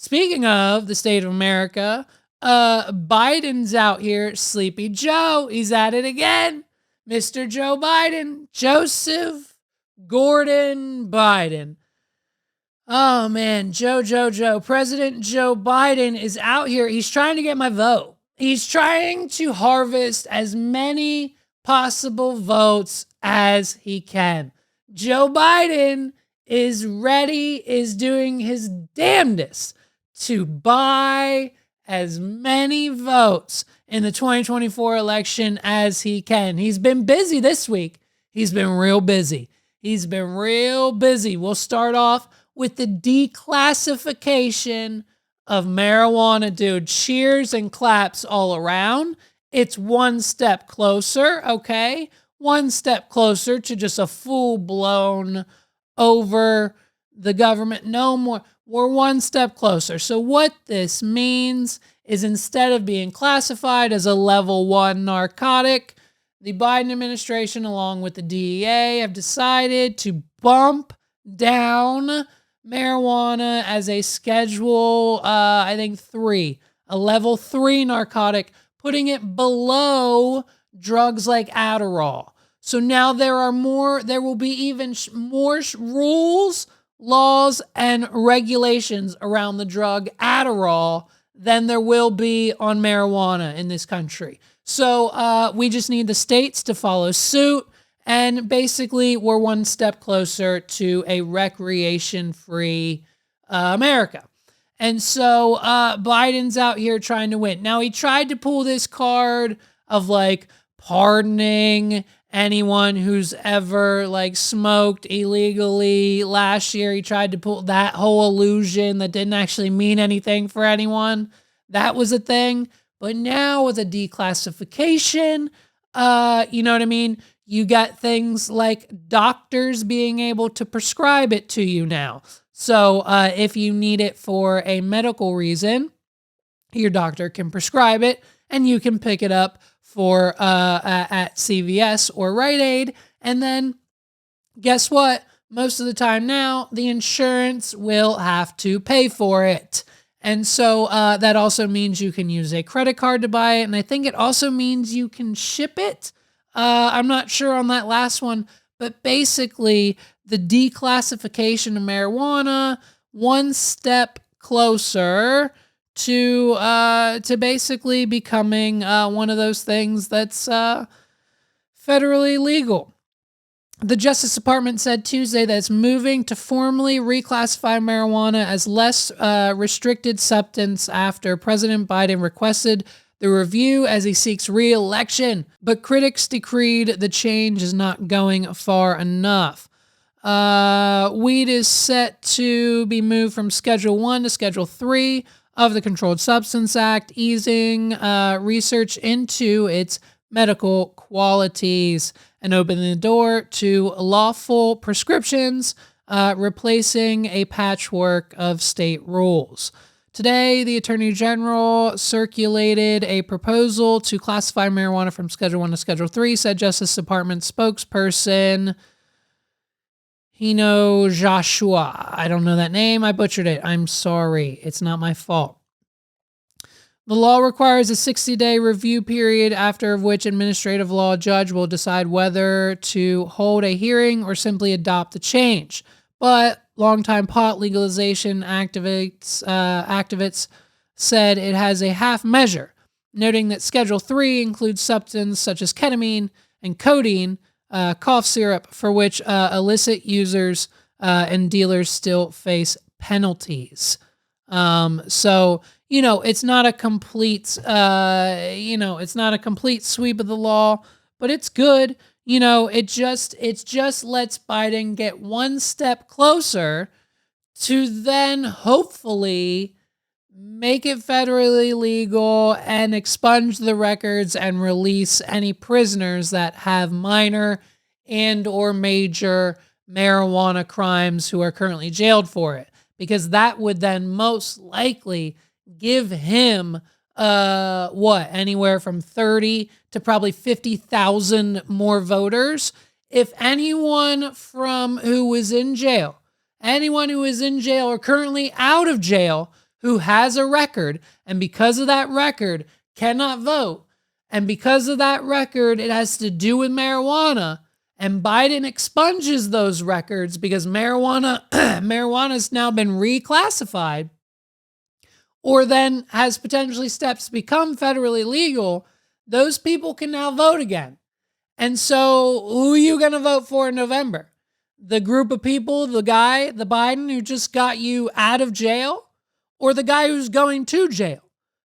Speaking of the state of America, Biden's out here, Sleepy Joe. He's at it again. Mr. Joe Biden, Joseph Gordon Biden. Oh man, Joe. President Joe Biden is out here. He's trying to get my vote. He's trying to harvest as many possible votes as he can. Joe Biden is ready, is doing his damnedest to buy as many votes in the 2024 election as he can. He's been busy this week. He's been real busy. We'll start off with the declassification of marijuana, dude. Cheers and claps all around. It's one step closer, okay? One step closer to just a full-blown over the government. No more. We're one step closer. So what this means is instead of being classified as a level 1 narcotic, the Biden administration, along with the DEA, have decided to bump down marijuana as a schedule, 3, a level 3 narcotic, putting it below drugs like Adderall. So now there will be even more rules, laws, and regulations around the drug Adderall than there will be on marijuana in this country. So we just need the states to follow suit. And basically, we're one step closer to a recreation-free America. And so Biden's out here trying to win. Now, he tried to pull this card of pardoning anyone who's ever smoked illegally. Last year, he tried to pull that whole illusion that didn't actually mean anything for anyone. That was a thing. But now with a declassification, you know what I mean? You got things like doctors being able to prescribe it to you now. So if you need it for a medical reason, your doctor can prescribe it and you can pick it up for at CVS or Rite Aid. And then guess what? Most of the time now, the insurance will have to pay for it. And so that also means you can use a credit card to buy it. And I think it also means you can ship it. I'm not sure on that last one, but basically the declassification of marijuana, one step closer to basically becoming one of those things that's federally legal. The Justice Department said Tuesday that it's moving to formally reclassify marijuana as less restricted substance after President Biden requested the review as he seeks re-election. But critics decreed the change is not going far enough. Weed is set to be moved from Schedule 1 to Schedule 3 of the Controlled Substance Act, easing research into its medical qualities and opening the door to lawful prescriptions, replacing a patchwork of state rules. Today, the Attorney General circulated a proposal to classify marijuana from Schedule 1 to Schedule 3, said Justice Department spokesperson Hino Joshua. I don't know that name. I butchered it. I'm sorry. It's not my fault. The law requires a 60-day review period, after which administrative law judge will decide whether to hold a hearing or simply adopt the change. But longtime pot legalization activists said it has a half measure, noting that Schedule 3 includes substances such as ketamine and codeine, cough syrup, for which illicit users and dealers still face penalties. So, it's not a complete, it's not a complete sweep of the law, but it's good. It just lets Biden get one step closer to then hopefully make it federally legal and expunge the records and release any prisoners that have minor and or major marijuana crimes who are currently jailed for it. Because that would then most likely give him anywhere from 30 to probably 50,000 more voters. If anyone who is in jail or currently out of jail who has a record, and because of that record cannot vote, and because of that record it has to do with marijuana, and Biden expunges those records because marijuana's now been reclassified, or then has potentially steps to become federally legal, those people can now vote again. And so who are you going to vote for in November? The group of people, the Biden who just got you out of jail, or the guy who's going to jail?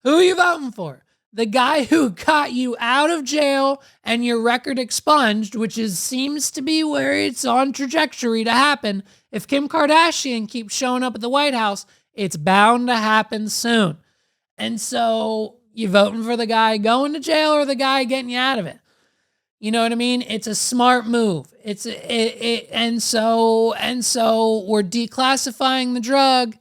Who are you voting for? The guy who got you out of jail and your record expunged, which seems to be where it's on trajectory to happen. If Kim Kardashian keeps showing up at the White House, it's bound to happen soon. And so you voting for the guy going to jail or the guy getting you out of it? You know what I mean? It's a smart move. And so we're declassifying the drug.